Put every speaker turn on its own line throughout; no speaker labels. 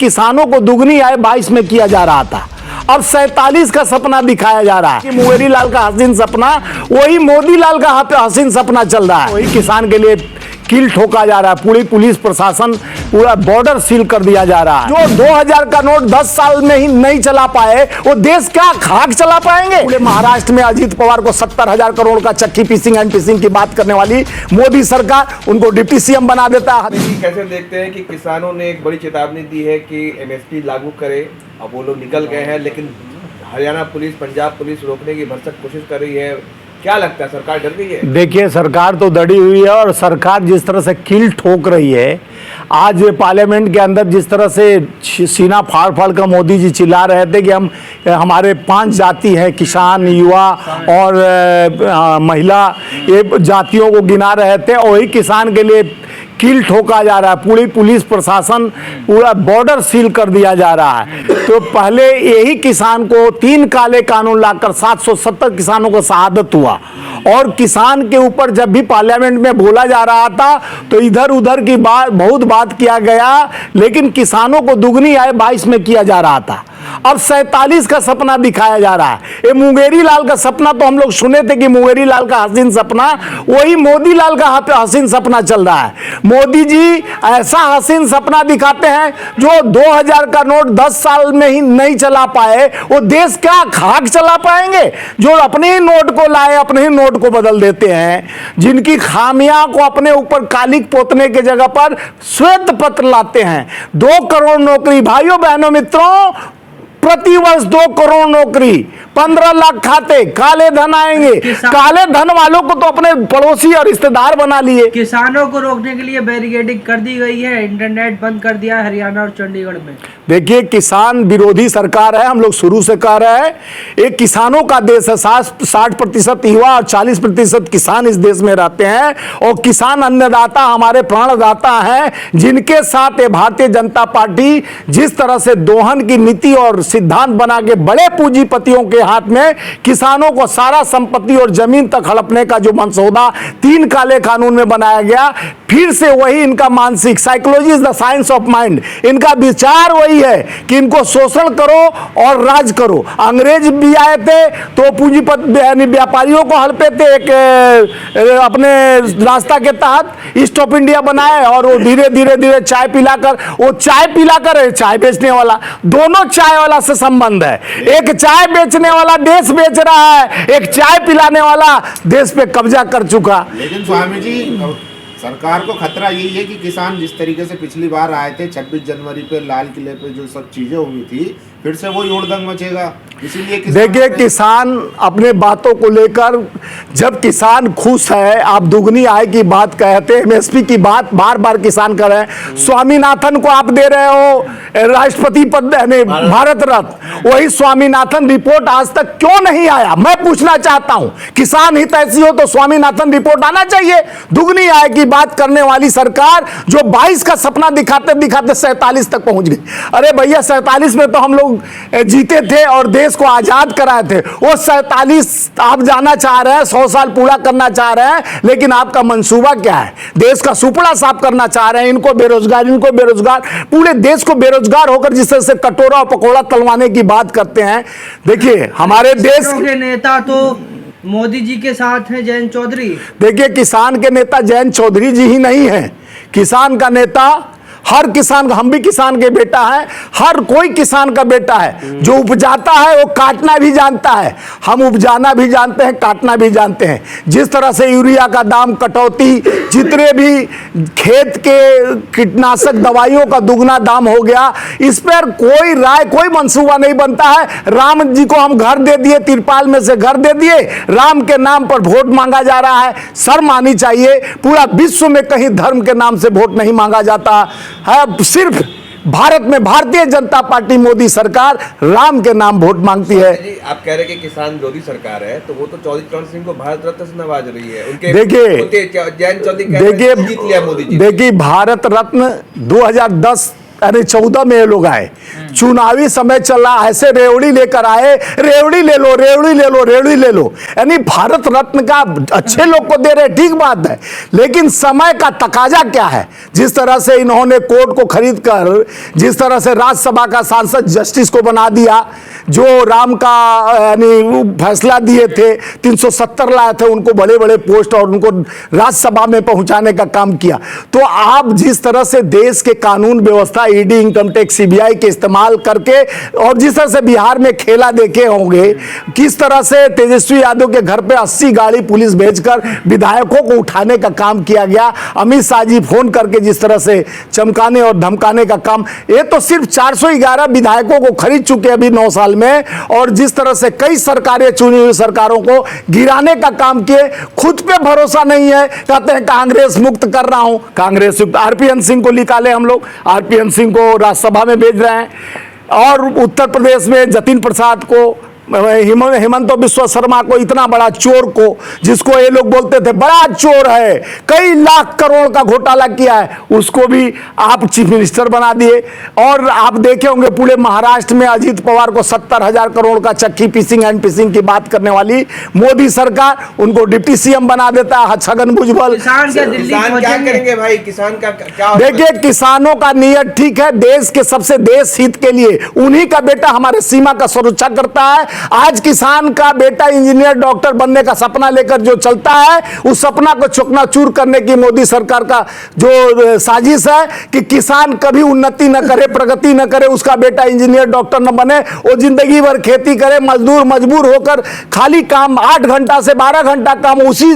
किसानों को दुगनी आय 22 में किया जा रहा था, अब 47 का सपना दिखाया जा रहा है कि मुंगेरी लाल का हसीन सपना वही मोदी लाल का हसीन सपना चल रहा है। वही किसान के लिए कील ठोका जा रहा है, पूरी पुलिस प्रशासन पूरा बॉर्डर सील कर दिया जा रहा है। जो 2000 का नोट 10 साल में ही नहीं चला पाए वो देश क्या खाक चला पाएंगे। पूरे महाराष्ट्र में अजीत पवार को 70,000 करोड़ का चक्की पीसिंग एंड पीसिंग की बात करने वाली मोदी सरकार उनको डिप्टी सीएम बना देता है।
कैसे देखते हैं कि किसानों ने एक बड़ी चेतावनी दी है कि एमएसपी लागू करे, अब वो लोग निकल गए हैं, लेकिन हरियाणा पुलिस पंजाब पुलिस रोकने की भरसक कोशिश कर रही है। क्या लगता है सरकार डर गई है? देखिए, सरकार तो डरी हुई है और सरकार जिस तरह से कील ठोक रही है, आज पार्लियामेंट के अंदर जिस तरह से सीना फाड़ फाड़ कर मोदी जी चिल्ला रहे थे कि हमारे 5 जाति हैं, किसान, युवा और महिला, ये जातियों को गिना रहे थे और वही किसान के लिए कील ठोका जा रहा है, पूरी पुलिस प्रशासन पूरा बॉर्डर सील कर दिया जा रहा है। तो पहले यही किसान को 3 काले कानून लाकर 770 किसानों को शहादत हुआ और किसान के ऊपर जब भी पार्लियामेंट में बोला जा रहा था तो इधर उधर की बहुत बात किया गया, लेकिन किसानों को दुगनी आय 22 में किया जा रहा था, अब 47 का सपना दिखाया जा रहा है। ये मुंगेरी लाल का सपना तो हम लोग सुने थे कि मुंगेरी लाल का हसीन सपना वही मोदी लाल का हसीन सपना चल रहा है। मोदी जी ऐसा हसीन सपना दिखाते हैं जो 2000 का नोट 10 साल में ही नहीं चला पाए वो देश क्या खाक चला पाएंगे। जो अपने ही नोट को लाए अपने ही नोट को बदल देते हैं, जिनकी खामियां को अपने ऊपर कालिक पोतने के जगह पर श्वेत पत्र लाते हैं। 2 करोड़ नौकरी, भाइयों बहनों मित्रों, प्रति वर्ष 2 करोड़ नौकरी, 15 लाख खाते, काले धन आएंगे। काले धन वालों को तो अपने पड़ोसी और रिश्तेदार बना लिए।
किसानों को रोकने के लिए बैरिकेडिंग कर दी गई है, इंटरनेट बंद कर दिया है हरियाणा और चंडीगढ़ में।
देखिए, किसान विरोधी सरकार है, हम लोग शुरू से कह रहे हैं, एक किसानों का देश है। 60% युवा और 40% किसान इस देश में रहते हैं और किसान अन्नदाता हमारे प्राणदाता हैं, जिनके साथ ये भारतीय जनता पार्टी जिस तरह से दोहन की नीति और सिद्धांत बना के बड़े पूंजीपतियों के हाथ में किसानों को सारा संपत्ति और जमीन तक हड़पने का जो मनसौदा 3 काले कानून में बनाया गया, फिर से वही इनका मानसिक, psychology is the science of mind, इनका विचार वही है कि इनको शोषण करो और राज करो। अंग्रेज भी आए थे तो पूंजीपति यानी व्यापारियों को हड़पे थे, एक अपने रास्ता के तहत ईस्ट ऑफ इंडिया बनाए और वो धीरे धीरे चाय पिलाकर चाय बेचने वाला, दोनों चाय वाला से संबंध है। एक चाय बेचने वाला देश बेच रहा है, एक चाय पिलाने वाला देश पे कब्जा कर चुका।
लेकिन स्वामी जी, सरकार को खतरा यही है कि किसान जिस तरीके से पिछली बार आए थे 26 जनवरी पे लाल किले पे जो सब चीजें हुई थी, फिर से वो उड़दंग मचेगा। इसीलिए
देखिए, किसान अपने बातों को लेकर, जब किसान खुश है, आप दुगनी आय की बात कहते हैं, एमएसपी की बात बार बार किसान कर रहे हैं। स्वामीनाथन को आप दे रहे हो राष्ट्रपति पद, भारत रत्न, वही स्वामीनाथन रिपोर्ट आज तक क्यों नहीं आया? मैं पूछना चाहता हूं, किसान हित ऐसी हो तो स्वामीनाथन रिपोर्ट आना चाहिए। दुगनी आय की बात करने वाली सरकार जो 22 का सपना दिखाते दिखाते 47 तक पहुंच गई। अरे भैया, 47 में तो हम लोग जीते थे और देश को आजाद कराए थे। वो 47 आप जाना चाह रहे हैं, 100 साल पूरा करना चाह रहे हैं, लेकिन आपका मंसूबा क्या है? देश का सुपड़ा साफ करना चाह रहे हैं, इनको बेरोजगार, पूरे देश को बेरोजगार होकर जिस तरह से कटोरा और पकौड़ा तलवाने की बात करते हैं। देखिए, हमारे देश
के नेता तो मोदी जी के साथ हैं जयंत चौधरी।
देखिए, किसान के नेता जयंत चौधरी जी ही नहीं है, किसान का नेता हर किसान, हम भी किसान के बेटा है, हर कोई किसान का बेटा है। जो उपजाता है वो काटना भी जानता है, हम उपजाना भी जानते हैं, काटना भी जानते हैं। जिस तरह से यूरिया का दाम कटौती, जितने भी खेत के कीटनाशक दवाइयों का दुगना दाम हो गया, इस पर कोई राय, कोई मंसूबा नहीं बनता है। राम जी को हम घर दे दिए, तिरपाल में से घर दे दिए, राम के नाम पर वोट मांगा जा रहा है। शर्म आनी चाहिए, पूरा विश्व में कहीं धर्म के नाम से वोट नहीं मांगा जाता है, सिर्फ भारत में भारतीय जनता पार्टी मोदी सरकार राम के नाम वोट मांगती है।
आप कह रहे हैं कि किसान विरोधी सरकार है, तो वो तो चौधरी चरण सिंह को भारत रत्न से नवाज रही है। उनके
देखिए,
जयंत चौधरी जीत लिया मोदी जी।
देखिए, भारत रत्न 2010 यानी 14 में ये लोग आए, चुनावी समय चल रहा, ऐसे रेवड़ी लेकर आए, रेवड़ी ले लो, रेवड़ी ले लो, रेवड़ी ले लो, यानी भारत रत्न का अच्छे लोग को दे रहे, ठीक बात है, लेकिन समय का तकाजा क्या है। जिस तरह से इन्होंने कोर्ट को खरीद कर, जिस तरह से राज्यसभा का सांसद जस्टिस को बना दिया, जो राम का यानी फैसला दिए थे, 370 लाए थे, उनको बड़े बड़े पोस्ट और उनको राज्यसभा में पहुंचाने का काम किया। तो आप जिस तरह से देश के कानून व्यवस्था, ईडी, इनकम टैक्स, सीबीआई के इस्तेमाल करके, और जिस तरह से बिहार में खेला देखे होंगे, किस तरह से तेजस्वी यादव के घर पे 80 गाड़ी पुलिस भेजकर विधायकों को उठाने का काम किया गया, अमित शाह जी फोन करके जिस तरह से चमकाने और धमकाने का काम, ये तो सिर्फ 411 विधायकों को खरीद चुके अभी 9 साल में, और जिस तरह से कई सरकारें, चुनी हुई सरकारों को गिराने का काम किए। खुद पे भरोसा नहीं है, कहते हैं कांग्रेस मुक्त कर रहा हूं, कांग्रेस युक्त। आरपीएन सिंह को निकाले हम लोग, आरपीएन सिंह को राज्यसभा में भेज रहे हैं, और उत्तर प्रदेश में जतिन प्रसाद को, हेमंत बिश्व शर्मा को, इतना बड़ा चोर को, जिसको ये लोग बोलते थे बड़ा चोर है, कई लाख करोड़ का घोटाला किया है, उसको भी आप चीफ मिनिस्टर बना दिए। और आप देखे होंगे पूरे महाराष्ट्र में अजीत पवार को 70,000 करोड़ का चक्की पीसिंग एंड पिसिंग की बात करने वाली मोदी सरकार, उनको डिप्टी सीएम बना देता है छगन भुजबल।
किसान
क्या करेंगे भाई, किसान का क्या?
देखिए, किसानों का नियत ठीक है, देश के सबसे देश हित के लिए उन्हीं का बेटा हमारे सीमा का सुरक्षा करता है। आज किसान का बेटा इंजीनियर, डॉक्टर बनने का सपना लेकर जो चलता है, उस सपना को चकनाचूर करने की मोदी सरकार का जो साजिश है कि किसान कभी उन्नति न करे, प्रगति न करे, उसका बेटा इंजीनियर, डॉक्टर न बने, वो जिंदगी भर खेती करे, मजदूर मजबूर होकर खाली काम 8 घंटा से 12 घंटा काम उसी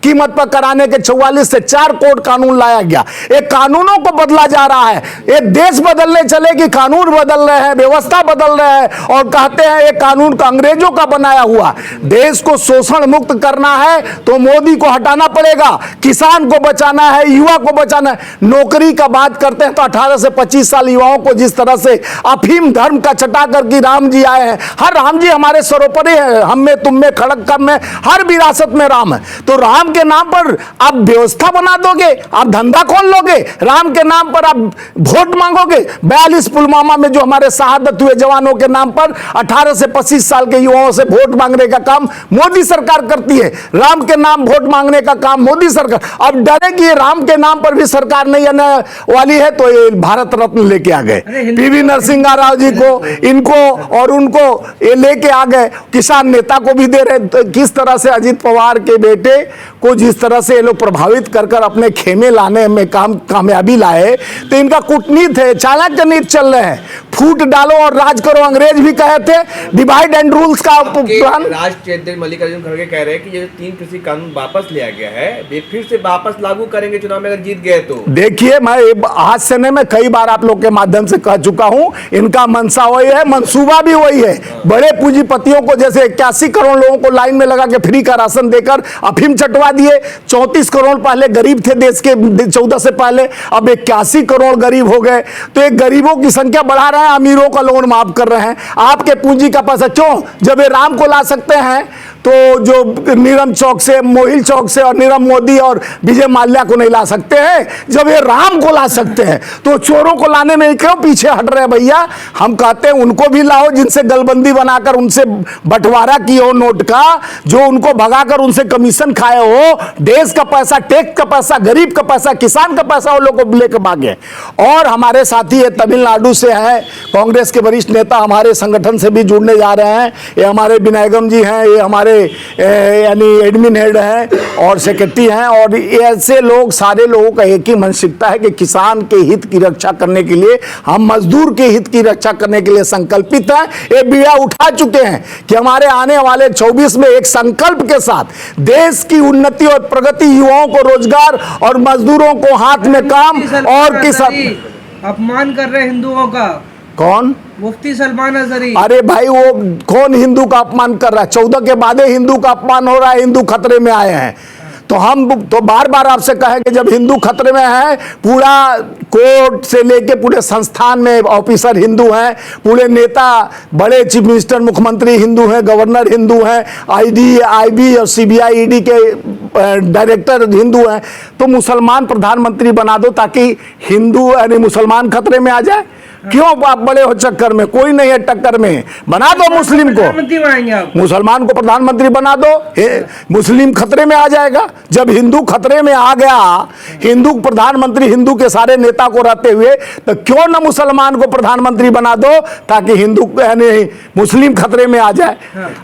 कीमत पर कराने के 44 से 4 कोड कानून लाया गया। ये कानूनों को बदला जा रहा है, ये देश बदलने चले कि कानून बदल रहे हैं, व्यवस्था बदल रहे हैं, और कहते हैं ये कानून अंग्रेजों का बनाया हुआ। देश को शोषण मुक्त करना है तो मोदी को हटाना पड़ेगा, किसान को बचाना है, युवा को बचाना है। नौकरी का बात करते हैं तो 18 से 25 साल युवाओं को जिस तरह से अफीम धर्म का चटा कर कि राम जी आए हैं, हर राम जी हमारे सरोपरी है, हम में, तुम में, खड़क में, हर विरासत में राम है। तो राम के नाम पर आप व्यवस्था बना दोगे, आप धंधा खोल लोगे, राम के नाम पर आप वोट मांगोगे। 42 पुलवामा में जो हमारे शहादत हुए जवानों के नाम पर 18 से 25 साल के युवाओं से वोट मांगने का काम मोदी सरकार करती है, राम के नाम वोट मांगने का काम मोदी सरकार। अब डरे कि राम के नाम पर भी सरकार नहीं आने वाली है, तो ये भारत रत्न लेके आ गए, पीवी नरसिंह राव जी को, इनको और उनको ये लेके आ गए, किसान नेता को भी दे रहे। तो किस तरह से अजीत पवार के बेटे को जिस तरह से ये लोग प्रभावित कर कर अपने खेमे लाने में कामयाबी लाए, तो इनका कूटनीति है, चाणक्य नीति चल रहे हैं, फूट डालो और राज करो। अंग्रेज भी कहे थे डिवाइड एंड रूल्स का प्लान।
राष्ट्रीय अध्यक्ष मल्लिकार्जुन खड़गे कह रहे हैं कि ये 3 कृषि कानून वापस लिया गया है, वे फिर से वापस लागू करेंगे चुनाव में अगर जीत गए तो।
देखिए, मैं आज से नहीं, मैं कई बार आप लोग के माध्यम से कह चुका हूं, इनका मनसा वही है, मंसूबा भी वही है। बड़े पूंजीपतियों को, जैसे 81 करोड़ लोगों को लाइन में लगा के फ्री का राशन देकर अफीम चटवा दिए। 34 करोड़ पहले गरीब थे देश के, 14 से पहले, अब 81 करोड़ गरीब हो गए। तो एक गरीबों की संख्या बढ़ा रहे हैं, अमीरों का लोन माफ कर रहे हैं। आपके पूंजी का पैसा क्यों, जब ये राम को ला सकते हैं तो जो नीरम चौक से, मोहिल चौक से और नीरव मोदी और विजय माल्या को नहीं ला सकते हैं, जब ये राम को ला सकते हैं तो चोरों को लाने में क्यों पीछे हट रहे हैं भैया। हम कहते हैं उनको भी लाओ जिनसे गलबंदी बनाकर उनसे बंटवारा किए हो नोट का, जो उनको भगाकर उनसे कमीशन खाए हो, देश का पैसा, टैक्स का पैसा, गरीब का पैसा, किसान का पैसा वो लोग को लेकर भागे। और हमारे साथी ये तमिलनाडु से हैं, कांग्रेस के वरिष्ठ नेता हमारे संगठन से भी जुड़ने जा रहे हैं, ये हमारे विनायकम जी हैं, ये हमारे यानी एडमिन हेड हैं और सेक्रेटरी हैं, और ऐसे लोग, सारे लोगों का एक ही मानसिकता है कि किसान के हित की रक्षा करने के लिए, हम मजदूर के हित की रक्षा करने के लिए संकल्पित हैं। ये बीड़ा उठा चुके हैं कि हमारे आने वाले 24 में एक संकल्प के साथ देश की उन्नति और प्रगति, युवाओं को रोजगार और मजदूरों को हाथ में काम, और किसान
अपमान कर रहे हिंदुओं का।
कौन?
मुफ्ती सलमान अजहरी।
अरे भाई, वो कौन हिंदू का अपमान कर रहा है? 14 के बाद हिंदू का अपमान हो रहा है, हिंदू खतरे में आए हैं। तो हम तो बार बार आपसे कहें कि जब हिंदू खतरे में है, पूरा कोर्ट से लेके पूरे संस्थान में ऑफिसर हिंदू हैं, पूरे नेता, बड़े चीफ मिनिस्टर, मुख्यमंत्री हिंदू हैं, गवर्नर हिंदू हैं, आईबी और सीबीआई ईडी के डायरेक्टर हिंदू हैं, तो मुसलमान प्रधानमंत्री बना दो ताकि हिंदू यानी मुसलमान खतरे में आ जाए। क्यों आप बड़े हो चक्कर में? कोई नहीं है टक्कर में। बना दो मुस्लिम को
प्रधानमंत्री बनाएंगे आप।
मुसलमान को प्रधानमंत्री बना दो, मुस्लिम खतरे में आ जाएगा। जब हिंदू खतरे में आ गया, हिंदू प्रधानमंत्री, हिंदू के सारे नेता को रहते हुए, तो क्यों न मुसलमान को प्रधानमंत्री बना दो, ताकि हिंदू यानी मुस्लिम खतरे में आ जाए।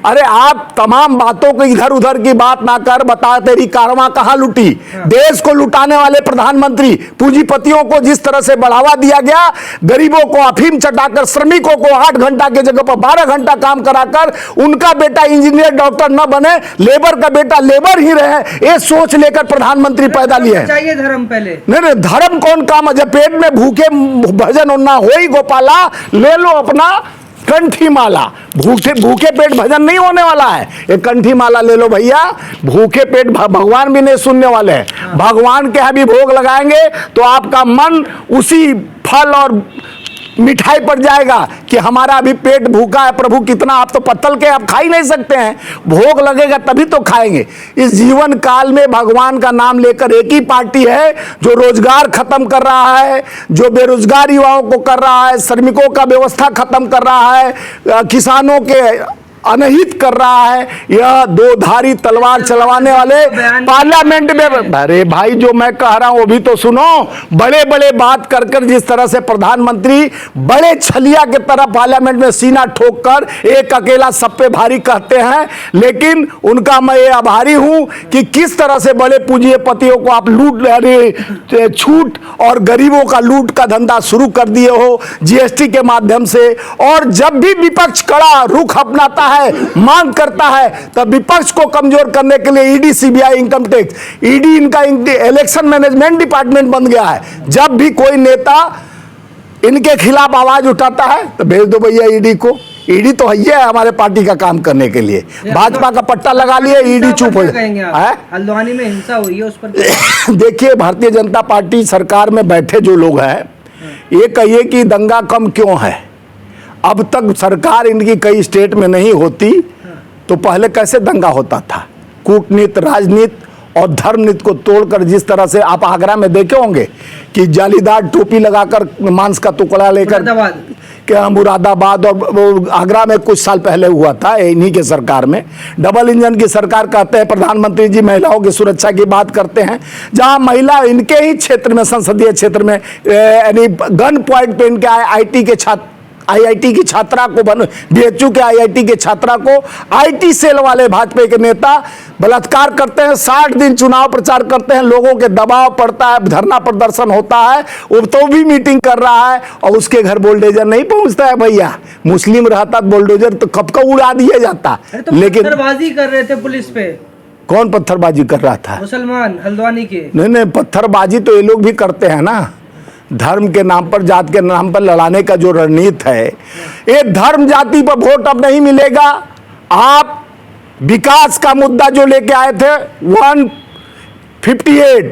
अरे आप तमाम बातों को इधर उधर की बात ना कर, बता तेरी कारवां कहां लुटी। देश को लुटाने वाले प्रधानमंत्री, पूंजीपतियों को जिस तरह से बढ़ावा दिया गया, गरीबों को अफीम चटाकर, श्रमिकों को 8 घंटा की जगह पर 12 घंटा काम कराकर, उनका बेटा इंजीनियर डॉक्टर न बने, लेबर का बेटा लेबर ही रहे, ये सोच लेकर प्रधानमंत्री पैदा लिए हैं।
चाहिए धर्म पहले।
नहीं, धर्म कौन काम है? जब पेट में भूखे भजन ना हो ही गोपाला, ले लो अपना कंठी माला। भूखे पेट भजन नहीं होने वाला है, ये कंठी माला ले लो भैया। भूखे पेट भगवान भी नहीं सुनने वाले हैं। भगवान के यहाँ भी भोग लगाएंगे तो आपका मन उसी फल और मिठाई पर जाएगा कि हमारा अभी पेट भूखा है प्रभु कितना। आप तो पत्तल के आप खा ही नहीं सकते हैं, भोग लगेगा तभी तो खाएंगे। इस जीवन काल में भगवान का नाम लेकर एक ही पार्टी है जो रोजगार खत्म कर रहा है, जो बेरोजगार युवाओं को कर रहा है, श्रमिकों का व्यवस्था खत्म कर रहा है, किसानों के अनहित कर रहा है। यह दो धारी तलवार चलवाने वाले पार्लियामेंट में, अरे भाई जो मैं कह रहा हूं वो भी तो सुनो। बड़े बड़े बात कर कर जिस तरह से प्रधानमंत्री बड़े छलिया के तरह पार्लियामेंट में सीना ठोक कर एक अकेला सब पे भारी कहते हैं, लेकिन उनका मैं ये आभारी हूं कि किस तरह से बड़े पूंजीपतियों को आप छूट और गरीबों का लूट का धंधा शुरू कर दिए हो जीएसटी के माध्यम से। और जब भी विपक्ष कड़ा रुख अपनाता है, मांग करता है, तब विपक्ष को कमजोर करने के लिए ED, CBI, income tax, ED इनका इलेक्शन मैनेजमेंट डिपार्टमेंट बन गया है। जब भी कोई नेता इनके खिलाफ आवाज उठाता है तो भेज दो भैया ईडी को। ईडी तो है हमारे पार्टी का काम करने के लिए। भाजपा का पट्टा लगा लिए, ईडी चुप हो जाए।
हल्द्वानी में हिंसा हुई है उस पर
देखिए, भारतीय जनता पार्टी सरकार में बैठे जो लोग हैं, ये कहिए कि दंगा कम क्यों है। अब तक सरकार इनकी कई स्टेट में नहीं होती तो पहले कैसे दंगा होता था। कूटनीति, राजनीति और धर्मनीति को तोड़कर जिस तरह से आप आगरा में देखे होंगे कि जालीदार टोपी लगाकर मांस का टुकड़ा लेकर क्या मुरादाबाद और आगरा में कुछ साल पहले हुआ था इन्हीं के सरकार में। डबल इंजन की सरकार कहते हैं प्रधानमंत्री जी, महिलाओं की सुरक्षा की बात करते हैं, जहां महिला इनके ही क्षेत्र में, संसदीय क्षेत्र में यानी गन पॉइंट पे इनके आईआईटी के आईआईटी की छात्रा को बीएचयू के आईआईटी के छात्रा को आईटी सेल वाले भाजपा के नेता बलात्कार करते हैं। 60 दिन चुनाव प्रचार करते हैं, लोगों के दबाव पड़ता है, धरना प्रदर्शन होता है, वो तो भी मीटिंग कर रहा है और उसके घर बुलडोजर नहीं पहुंचता है। भैया मुस्लिम रहता बुलडोजर तो कब का उड़ा दिया जाता।
तो
लेकिन
पत्थरबाजी कर रहे थे पुलिस पे।
कौन पत्थरबाजी कर रहा था?
मुसलमान हल्द्वानी के।
नहीं, पत्थरबाजी तो ये लोग भी करते हैं ना। धर्म के नाम पर, जात के नाम पर लड़ाने का जो रणनीति है, ये धर्म जाति पर वोट अब नहीं मिलेगा। आप विकास का मुद्दा जो लेके आए थे 158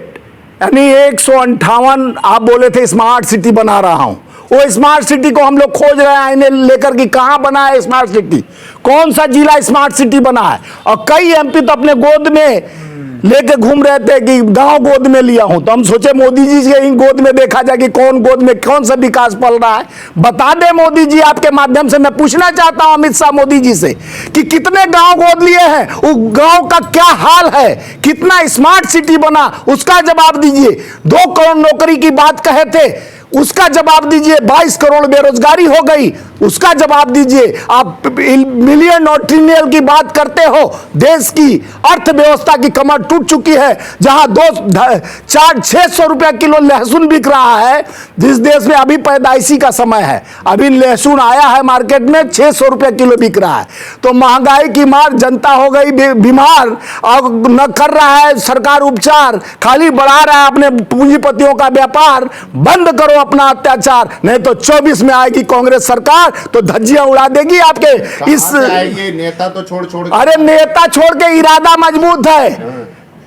यानी 158 आप बोले थे स्मार्ट सिटी बना रहा हूं, वो स्मार्ट सिटी को हम लोग खोज रहे हैं आईने लेकर कि कहां बना है स्मार्ट सिटी, कौन सा जिला स्मार्ट सिटी बना है। और कई एमपी तो अपने गोद में लेके घूम रहे थे कि गांव गोद में लिया हूं, तो हम सोचे मोदी जी के ही गोद में देखा जाए कि कौन गोद में कौन सा विकास पल रहा है। बता दे मोदी जी, आपके माध्यम से मैं पूछना चाहता हूं अमित शाह मोदी जी से कि कितने गांव गोद लिए हैं, वो गांव का क्या हाल है, कितना स्मार्ट सिटी बना, उसका जवाब दीजिए। 2 करोड़ नौकरी की बात कहे थे, उसका जवाब दीजिए। 22 करोड़ बेरोजगारी हो गई, उसका जवाब दीजिए। आप मिलियन और ट्रिलियन की बात करते हो, देश की अर्थव्यवस्था की कमर टूट चुकी है। जहां 400-600 रुपया किलो लहसुन बिक रहा है, जिस देश में अभी पैदाइशी का समय है, अभी लहसुन आया है मार्केट में 600 रुपया किलो बिक रहा है। तो महंगाई की मार, जनता हो गई बीमार, और न कर रहा है सरकार उपचार, खाली बढ़ा रहा है अपने पूंजीपतियों का व्यापार। बंद करो अपना अत्याचार, नहीं तो 24 में आएगी कांग्रेस सरकार तो धज्जियां उड़ा देगी आपके। इस
नेता तो छोड़
अरे नेता छोड़ के इरादा मजबूत है।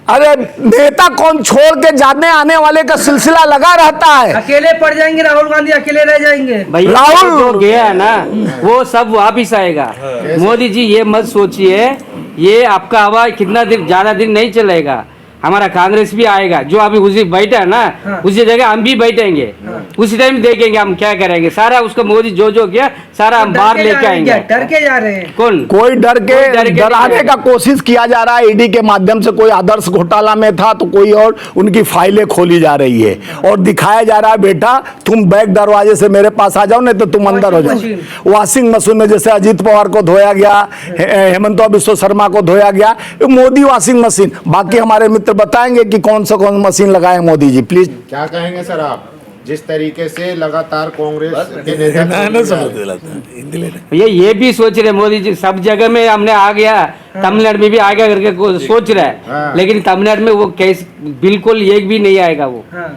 अरे नेता कौन छोड़ के जाने आने वाले का सिलसिला लगा रहता है।
अकेले पड़ जाएंगे राहुल गांधी, अकेले रह जाएंगे।
राहुल जो गया है ना वो सब वापिस आएगा। मोदी जी ये मत सोचिए ये आपका हवा कितना दिन, ज्यादा दिन नहीं चलेगा। हमारा कांग्रेस भी आएगा, जो अभी उसी बैठा है ना,
हाँ।
उसी जगह हम भी बैठेंगे, उसी टाइम देखेंगे हम क्या करेंगे। सारा उसको मोदी जो जो किया सारा हम बाहर लेके आएंगे।
डर के जा रहे हैं।
कौन
कोई डर के
नहीं
डराने
जाएगा।
का कोशिश किया जा रहा है ईडी के माध्यम से। कोई आदर्श घोटाला में था तो कोई और उनकी फाइलें खोली जा रही है और दिखाया जा रहा है बेटा तुम बैक दरवाजे से मेरे पास आ जाओ, नहीं तो तुम अंदर हो जाओ। वॉशिंग मशीन में जैसे अजीत पवार को धोया गया, हेमंत बिश्व शर्मा को धोया गया, ये मोदी वॉशिंग मशीन। बाकी हमारे मित्र बताएंगे कि कौन सा मशीन लगाए मोदी जी, प्लीज।
क्या कहेंगे सर आप, जिस तरीके से लगातार कांग्रेस के नेता
ये भी सोच रहे मोदी जी, सब जगह में हमने आ गया, तमिलनाडु में भी आ गया करके सोच रहा है,
हाँ।
लेकिन तमिलनाडु में वो केस बिल्कुल एक भी नहीं आएगा। वो
हाँ।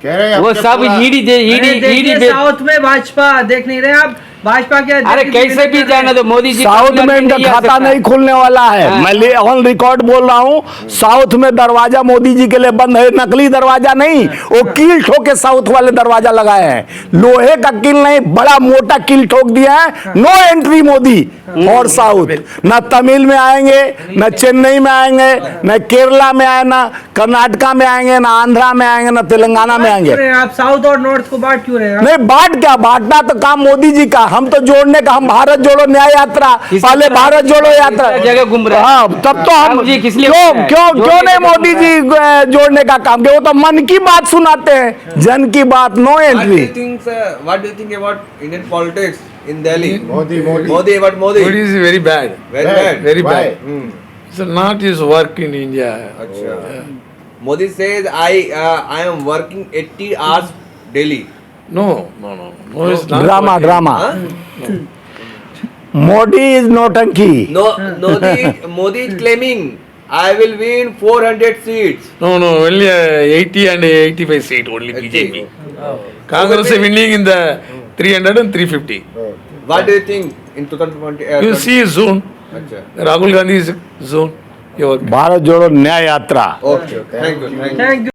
कह रहे हैं
वो
अपने
सब
पूरा-
अरे देखिए, साउथ में भाजपा देख नहीं रहे आप, भाजपा के
अरे
अध्यक्ष
कैसे भी जाना तो मोदी जी
साउथ
तमिलनाडु
में इनका
नहीं आ
खाता
सकता।
नहीं खुलने वाला है।
हाँ।
मैं ऑन रिकॉर्ड बोल रहा हूँ, साउथ में दरवाजा मोदी जी के लिए बंद है। नकली दरवाजा नहीं, वो कील ठोक के साउथ वाले दरवाजा लगाए हैं। लोहे का कील नहीं, बड़ा मोटा कील ठोक दिया है। नो एंट्री मोदी और साउथ। न तमिल में आएंगे, न चेन्नई में आएंगे, न केरला में आए, न कर्नाटका में आएंगे, न आंध्रा में आएंगे, न तेलंगाना में आएंगे।
आप साउथ और नॉर्थ को बांट क्यों रहे हैं?
नहीं, बांट क्या, बांटना तो काम मोदी जी का। हम तो जोड़ने का, हम भारत जोड़ो न्याय यात्रा, पहले भारत जोड़ो यात्रा
जगह घूम रहे हैं।
हाँ, तब तो हम
जी किस लिए
क्यों
घूम रहे हैं?
क्यों क्यों
जोड़ने
नहीं
का
मोदी
घूम
जी जोड़ने का काम किया? वो तो मन की बात सुनाते हैं, जन की बात, no
What do
entry.
you think, sir? What do you think about Indian politics in Delhi?
Modi
Modi, about Modi?
Modi is very bad.
Very bad.
Very
Why?
bad.
Hmm.
So not his work in India.
अच्छा. Modi says I am working 80 hours daily.
No, it's not.
Drama
working.
Drama.
Huh?
Modi is नौटंकी।
No, Modi is claiming I will win 400 seats.
No, only 80 and 85 seat only BJP. Congress is winning in the 300 and 350.
What do you think in 2020?
You see soon.
अच्छा.
Rahul Gandhi is soon.
Bharat जोड़ो न्याय यात्रा।
Okay. Thank you.
Thank you.